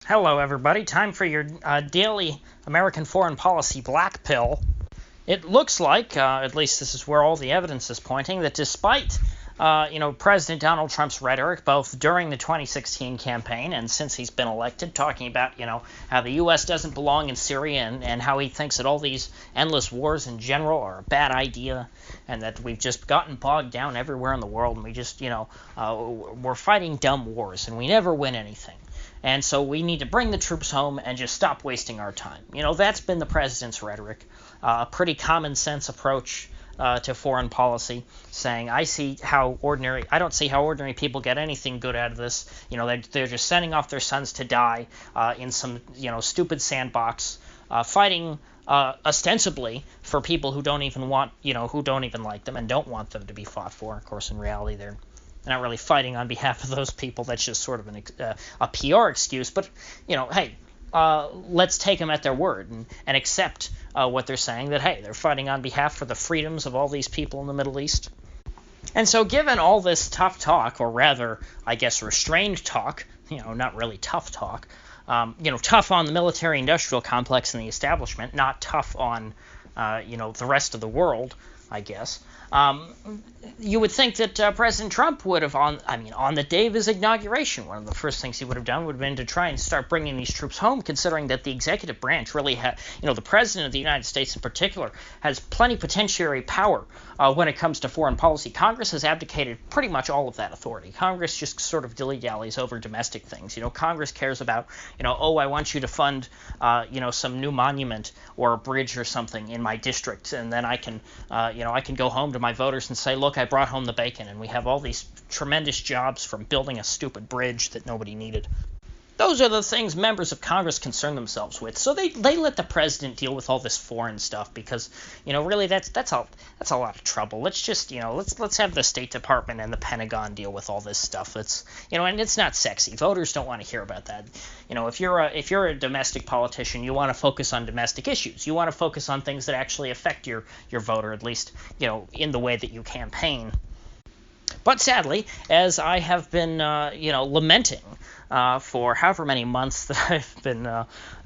Hello, everybody. Time for your daily American foreign policy black pill. It looks like, at least this is where all the evidence is pointing, that despite, President Donald Trump's rhetoric, both during the 2016 campaign and since he's been elected, talking about, how the U.S. doesn't belong in Syria and how he thinks that all these endless wars in general are a bad idea and that we've just gotten bogged down everywhere in the world and we just, we're fighting dumb wars and we never win anything. And so we need to bring the troops home and just stop wasting our time. That's been the president's rhetoric, a pretty common sense approach to foreign policy, saying, I don't see how ordinary people get anything good out of this. They're just sending off their sons to die in some, stupid sandbox, fighting ostensibly for people who don't even like them and don't want them to be fought for. Of course, in reality, they're not really fighting on behalf of those people. That's just sort of a PR excuse. But, hey, let's take them at their word and accept what they're saying, that, hey, they're fighting on behalf for the freedoms of all these people in the Middle East. And so given all this tough talk, or rather, I guess, restrained talk, not really tough talk, tough on the military-industrial complex and the establishment, not tough on, the rest of the world, I guess. You would think that President Trump would have, on the day of his inauguration, one of the first things he would have done would have been to try and start bringing these troops home, considering that the executive branch really had, the President of the United States in particular, has plenipotentiary power when it comes to foreign policy. Congress has abdicated pretty much all of that authority. Congress just sort of dilly-dallies over domestic things. Congress cares about, I want you to fund, some new monument or a bridge or something in my district, and then I can go home to my voters and say, look, I brought home the bacon, and we have all these tremendous jobs from building a stupid bridge that nobody needed. Those are the things members of Congress concern themselves with. So they let the president deal with all this foreign stuff because, really that's a lot of trouble. Let's just, let's have the State Department and the Pentagon deal with all this stuff. It's, and it's not sexy. Voters don't want to hear about that. If you're a domestic politician, you want to focus on domestic issues. You want to focus on things that actually affect your voter, at least, in the way that you campaign. But sadly, as I have been, lamenting for however many months that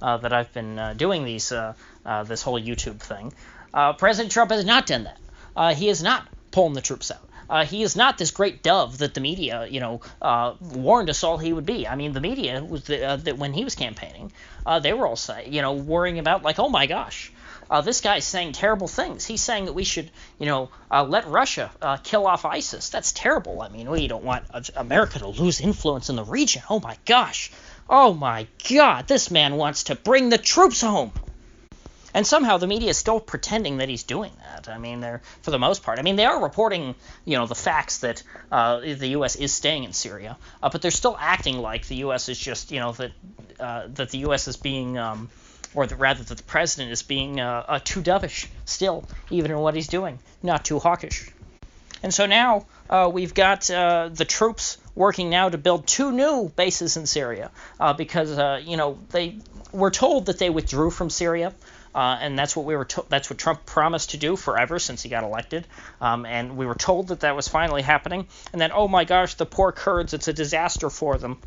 I've been doing this whole YouTube thing, President Trump has not done that. He is not pulling the troops out. He is not this great dove that the media, warned us all he would be. I mean, the media was that when he was campaigning, they were all worrying about like, oh my gosh. This guy's saying terrible things. He's saying that we should, let Russia kill off ISIS. That's terrible. I mean, we don't want America to lose influence in the region. Oh my gosh. Oh my God. This man wants to bring the troops home. And somehow the media is still pretending that he's doing that. I mean, for the most part. I mean, they are reporting, the facts that the U.S. is staying in Syria, but they're still acting like the U.S. is just, that the U.S. is being or rather that the president is being too dovish still, even in what he's doing, not too hawkish. And so now we've got the troops working now to build 2 new bases in Syria because, they were told that they withdrew from Syria. And that's what that's what Trump promised to do forever since he got elected. And we were told that was finally happening. And then, oh my gosh, the poor Kurds, it's a disaster for them.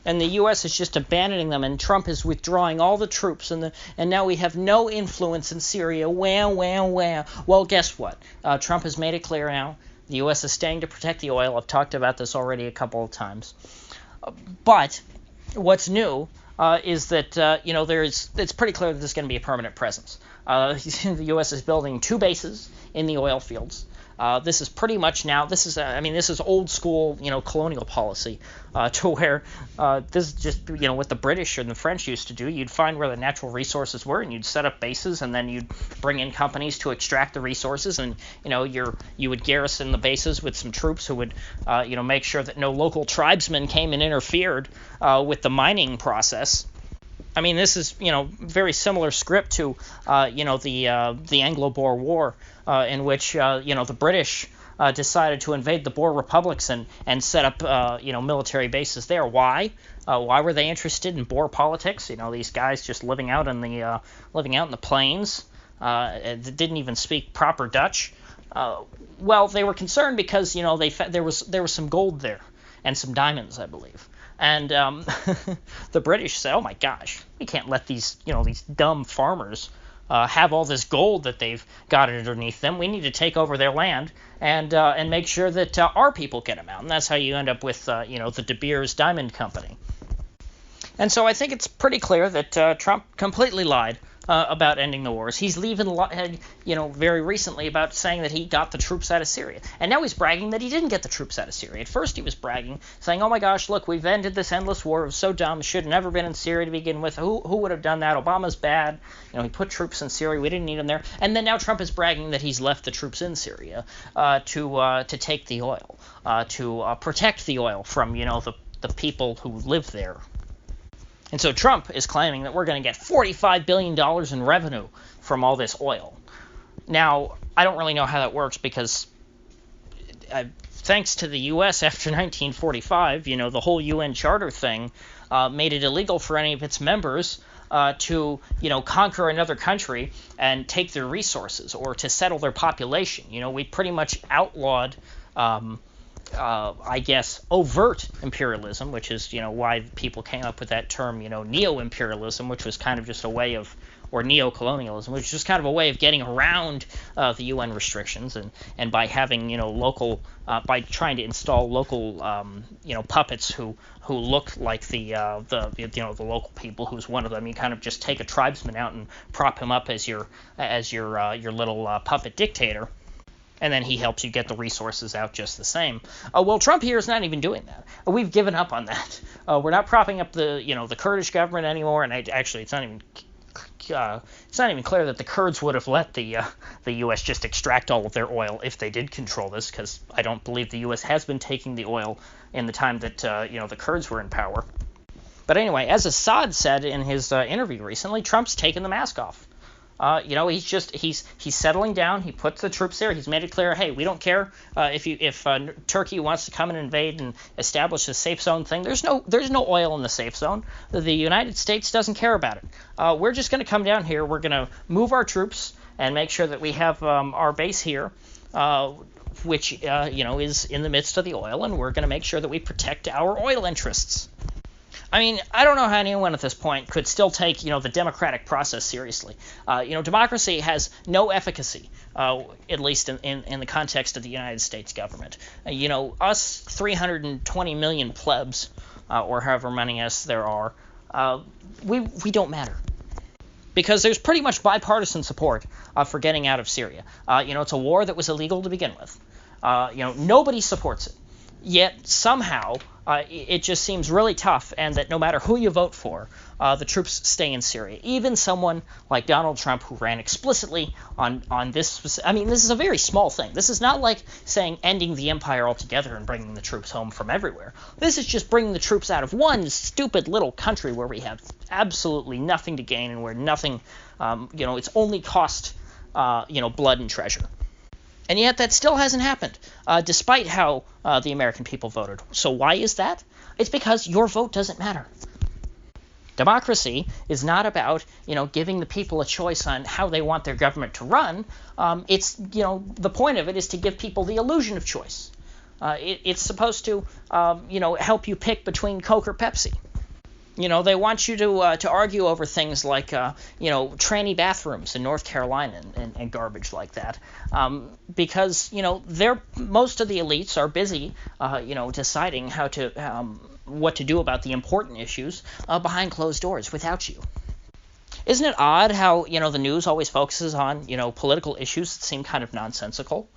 And the U.S. is just abandoning them, and Trump is withdrawing all the troops, and now we have no influence in Syria. Wah, wah, wah. Well, guess what? Trump has made it clear now. The U.S. is staying to protect the oil. I've talked about this already a couple of times. But what's new is that, it's pretty clear that there's going to be a permanent presence. The U.S. is building 2 bases in the oil fields. This is pretty much now, this is old school, colonial policy, to where this is just, what the British and the French used to do. You'd find where the natural resources were, and you'd set up bases, and then you'd bring in companies to extract the resources, and, you would garrison the bases with some troops who would, make sure that no local tribesmen came and interfered with the mining process. I mean, this is, very similar script to, the Anglo-Boer War, in which, the British decided to invade the Boer republics and set up, military bases there. Why? Why were they interested in Boer politics? These guys just living out in the plains, didn't even speak proper Dutch. Well, they were concerned because, there was some gold there and some diamonds, I believe. And the British said, "Oh my gosh, we can't let these dumb farmers have all this gold that they've got underneath them. We need to take over their land and make sure that our people get them out." And that's how you end up with the De Beers Diamond Company. And so I think it's pretty clear that Trump completely lied about ending the wars. He's even very recently about saying that he got the troops out of Syria. And now he's bragging that he didn't get the troops out of Syria. At first he was bragging, saying, "Oh my gosh, look, we've ended this endless war. It was so dumb. Should have never been in Syria to begin with. Who would have done that? Obama's bad. He put troops in Syria. We didn't need them there." And then now Trump is bragging that he's left the troops in Syria to take the oil, to protect the oil from the people who live there. And so Trump is claiming that we're going to get $45 billion in revenue from all this oil. Now, I don't really know how that works because thanks to the U.S. after 1945, the whole UN Charter thing made it illegal for any of its members to conquer another country and take their resources or to settle their population. We pretty much outlawed I guess, overt imperialism, which is, why people came up with that term, neo-imperialism, which was kind of just a way of, or neo-colonialism, which is just kind of a way of getting around the UN restrictions and by having, local, by trying to install local, puppets who look like the local people who's one of them. You kind of just take a tribesman out and prop him up as your little puppet dictator. And then he helps you get the resources out just the same. Well, Trump here is not even doing that. We've given up on that. We're not propping up the Kurdish government anymore. And actually, it's not even clear that the Kurds would have let the U.S. just extract all of their oil if they did control this, because I don't believe the U.S. has been taking the oil in the time that the Kurds were in power. But anyway, as Assad said in his interview recently, Trump's taken the mask off. He's settling down. He puts the troops there. He's made it clear, hey, we don't care if Turkey wants to come and invade and establish a safe zone thing. There's no oil in the safe zone. The United States doesn't care about it. We're just going to come down here. We're going to move our troops and make sure that we have our base here, which is in the midst of the oil, and we're going to make sure that we protect our oil interests. I mean, I don't know how anyone at this point could still take, the democratic process seriously. Democracy has no efficacy, at least in the context of the United States government. Us 320 million plebs, or however many us there are, we don't matter. Because there's pretty much bipartisan support for getting out of Syria. It's a war that was illegal to begin with. Nobody supports it. Yet somehow it just seems really tough, and that no matter who you vote for, the troops stay in Syria. Even someone like Donald Trump, who ran explicitly on this. I mean, this is a very small thing. This is not like saying ending the empire altogether and bringing the troops home from everywhere. This is just bringing the troops out of one stupid little country where we have absolutely nothing to gain and where nothing, it's only cost, blood and treasure. And yet that still hasn't happened, despite how the American people voted. So why is that? It's because your vote doesn't matter. Democracy is not about, giving the people a choice on how they want their government to run. It's, the point of it is to give people the illusion of choice. It's supposed to, help you pick between Coke or Pepsi. They want you to argue over things like, tranny bathrooms in North Carolina and garbage like that, because, most of the elites are busy, deciding how to, what to do about the important issues behind closed doors without you. Isn't it odd how, the news always focuses on, political issues that seem kind of nonsensical?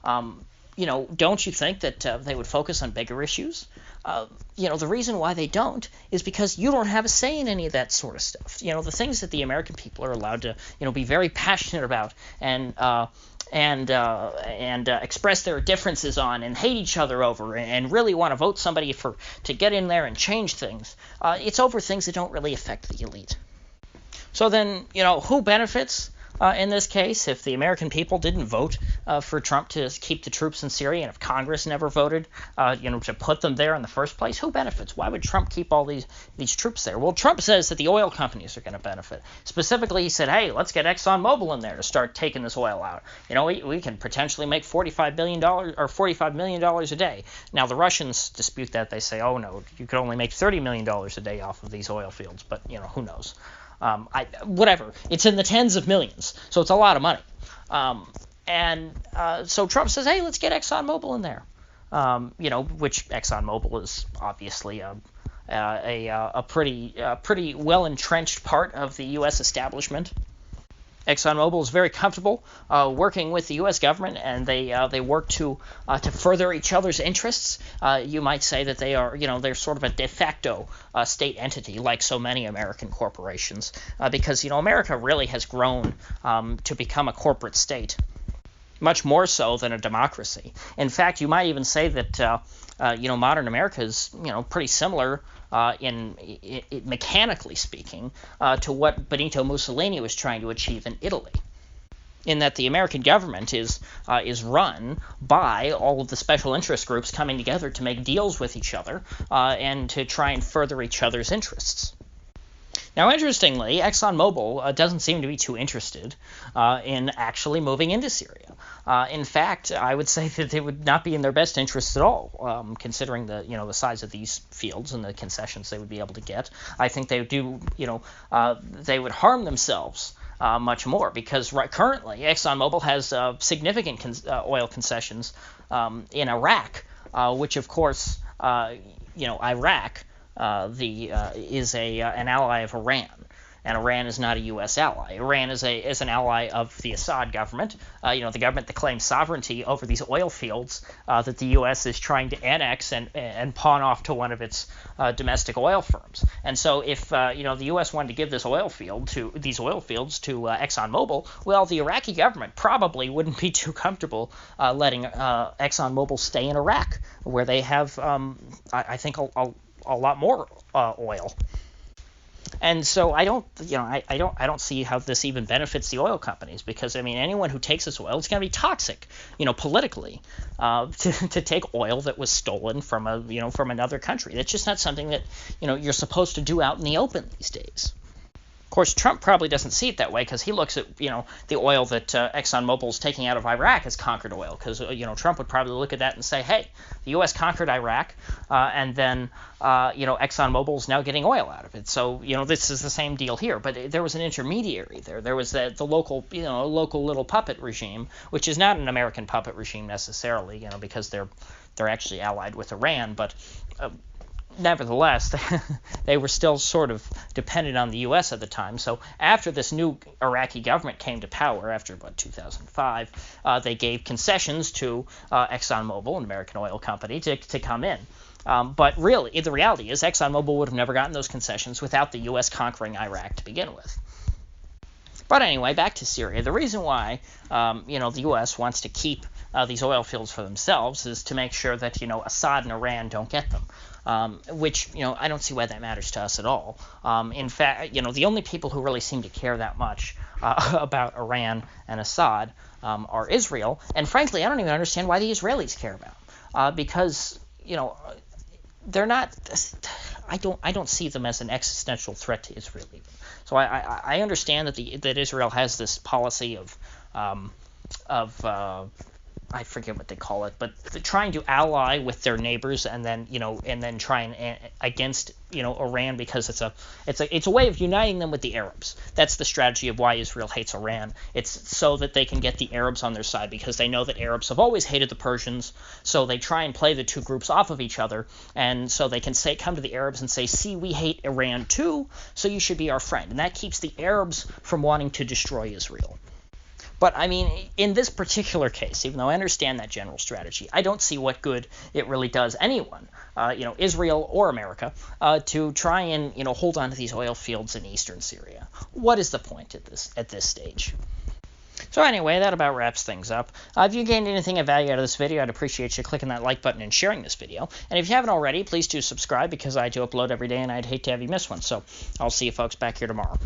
Don't you think that they would focus on bigger issues? The reason why they don't is because you don't have a say in any of that sort of stuff. The things that the American people are allowed to, be very passionate about and express their differences on and hate each other over and really want to vote somebody to get in there and change things. It's over things that don't really affect the elite. So then, who benefits in this case if the American people didn't vote for Trump to keep the troops in Syria, and if Congress never voted, to put them there in the first place, who benefits? Why would Trump keep all these troops there? Well, Trump says that the oil companies are going to benefit. Specifically, he said, hey, let's get ExxonMobil in there to start taking this oil out. We can potentially make $45 million a day. Now, the Russians dispute that. They say, oh, no, you could only make $30 million a day off of these oil fields. But, who knows? Whatever. It's in the tens of millions, so it's a lot of money. So Trump says, hey, let's get ExxonMobil in there. Which ExxonMobil is obviously a pretty well-entrenched part of the U.S. establishment. ExxonMobil is very comfortable working with the U.S. government, and they work to further each other's interests. You might say that they're sort of a de facto state entity, like so many American corporations, because America really has grown to become a corporate state, much more so than a democracy. In fact, you might even say that modern America is pretty similar in mechanically speaking to what Benito Mussolini was trying to achieve in Italy, in that the American government is run by all of the special interest groups coming together to make deals with each other and to try and further each other's interests. Now, interestingly, ExxonMobil doesn't seem to be too interested in actually moving into Syria. In fact, I would say that it would not be in their best interest at all, considering the size of these fields and the concessions they would be able to get. I think they would they would harm themselves much more, because currently ExxonMobil has significant oil concessions in Iraq, which of course Iraq is an ally of Iran, and Iran is not a U.S. ally. Iran is an ally of the Assad government, the government that claims sovereignty over these oil fields that the U.S. is trying to annex and pawn off to one of its domestic oil firms. And so if the U.S. wanted to give these oil fields to ExxonMobil, well, the Iraqi government probably wouldn't be too comfortable letting ExxonMobil stay in Iraq, where they have, I think, a lot more oil. And so I don't see how this even benefits the oil companies, because anyone who takes this oil, it's going to be toxic, politically, to take oil that was stolen from another country. That's just not something that you're supposed to do out in the open these days. Of course, Trump probably doesn't see it that way, because he looks at the oil that ExxonMobil is taking out of Iraq as conquered oil, because Trump would probably look at that and say, hey, the U.S. conquered Iraq, and then ExxonMobil is now getting oil out of it. So this is the same deal here, but there was an intermediary there. There was the local little puppet regime, which is not an American puppet regime necessarily, because they're actually allied with Iran, but nevertheless, they were still sort of dependent on the U.S. at the time. So after this new Iraqi government came to power, after about 2005, they gave concessions to ExxonMobil, an American oil company, to come in. But really, the reality is ExxonMobil would have never gotten those concessions without the U.S. conquering Iraq to begin with. But anyway, back to Syria. The reason why the U.S. wants to keep these oil fields for themselves is to make sure that Assad and Iran don't get them. Which I don't see why that matters to us at all. In fact, the only people who really seem to care that much about Iran and Assad are Israel, and frankly, I don't even understand why the Israelis care about, because they're not. I don't see them as an existential threat to Israel even. So I understand that Israel has this policy of I forget what they call it, but trying to ally with their neighbors and then try and against Iran, because it's a way of uniting them with the Arabs. That's the strategy of why Israel hates Iran. It's so that they can get the Arabs on their side, because they know that Arabs have always hated the Persians, so they try and play the two groups off of each other, and so they can come to the Arabs and say, see, we hate Iran too, so you should be our friend. And that keeps the Arabs from wanting to destroy Israel. But, in this particular case, even though I understand that general strategy, I don't see what good it really does anyone, Israel or America, to try and, hold on to these oil fields in eastern Syria. What is the point at this stage? So anyway, that about wraps things up. If you gained anything of value out of this video, I'd appreciate you clicking that like button and sharing this video. And if you haven't already, please do subscribe, because I do upload every day, and I'd hate to have you miss one. So I'll see you folks back here tomorrow.